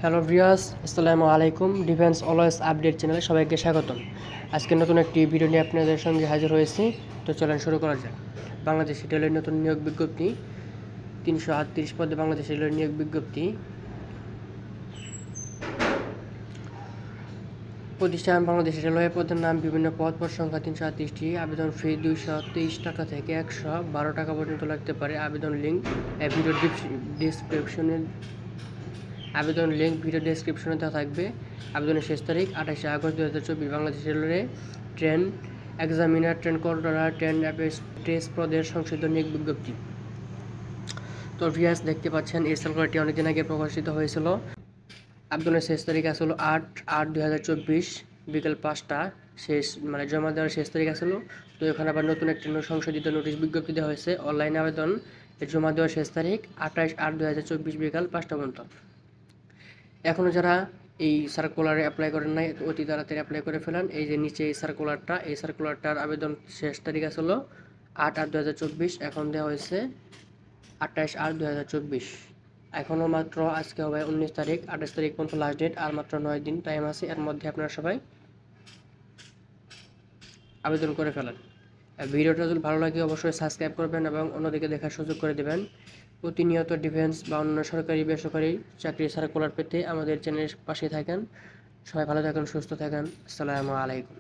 Hello viewers, আসসালামু আলাইকুম। Defence always update চ্যানেলে সবাইকে স্বাগতম। আজকে নতুন একটি ভিডিও নিয়ে আপনাদের সঙ্গে হাজির হয়েছি। তো চলেন শুরু করা যাক। বাংলাদেশ রেলের নতুন নিয়োগ বিজ্ঞপ্তি, 338 পদে বাংলাদেশ রেলের নিয়োগ বিজ্ঞপ্তি। প্রতিষ্ঠান বাংলাদেশ রেলওয়ে, পদের নাম বিভিন্ন পদ সংখ্যা 338টি। আবেদন ফি 223 টাকা থেকে 112 টাকা পর্যন্ত লাগতে পারে। আবেদন লিঙ্ক ভিডিও ডেসক্রিপশনে দেওয়া থাকবে। আবেদনের শেষ তারিখ 28 August 2024। Bangladesh railway train examiner, train controller, train apprentice পদের সংশোধিত নিয়োগ বিজ্ঞপ্তি। তো ভিউয়ার্স, দেখতে পাচ্ছেন এই সার্কুলারটি অনেকদিন আগে প্রকাশিত হয়েছিল। আবেদনের শেষ তারিখ আসল 8/8/2024 বিকেল 5টা। জমা দেওয়ার শেষ তারিখ আসল। তো এখানে আবার নতুন একটি সংশোধিত নোটিশ বিজ্ঞপ্তি দেওয়া হয়েছে। অনলাইন আবেদন জমা দেওয়ার শেষ তারিখ 28/8/2024 বিকাল 5টা পর্যন্ত। এখনও যারা এই সার্কুলারে অ্যাপ্লাই করেন নাই, অতি তাড়াতাড়ি অ্যাপ্লাই করে ফেলেন। এই যে নিচে এই সার্কুলারটার আবেদন শেষ তারিখ আসলো 8/8/2024। এখন দেওয়া হয়েছে 28/8/2024। এখনও মাত্র আজকে হবে 19 তারিখ, 28 তারিখ পর্যন্ত লাস্ট ডেট। আর মাত্র 9 দিন টাইম আছে। এর মধ্যে আপনারা সবাই আবেদন করে ফেলেন। ভিডিওটা যদি ভালো লাগে অবশ্যই সাবস্ক্রাইব করবেন এবং অন্যদিকে দেখার সুযোগ করে দেবেন। প্রতিনিয়ত ডিফেন্স বা অন্য সরকারি বেসরকারি চাকরি সার্কুলার পেতে আমাদের চ্যানেলের পাশে থাকেন। সবাই ভালো থাকেন, সুস্থ থাকেন। আসসালামু আলাইকুম।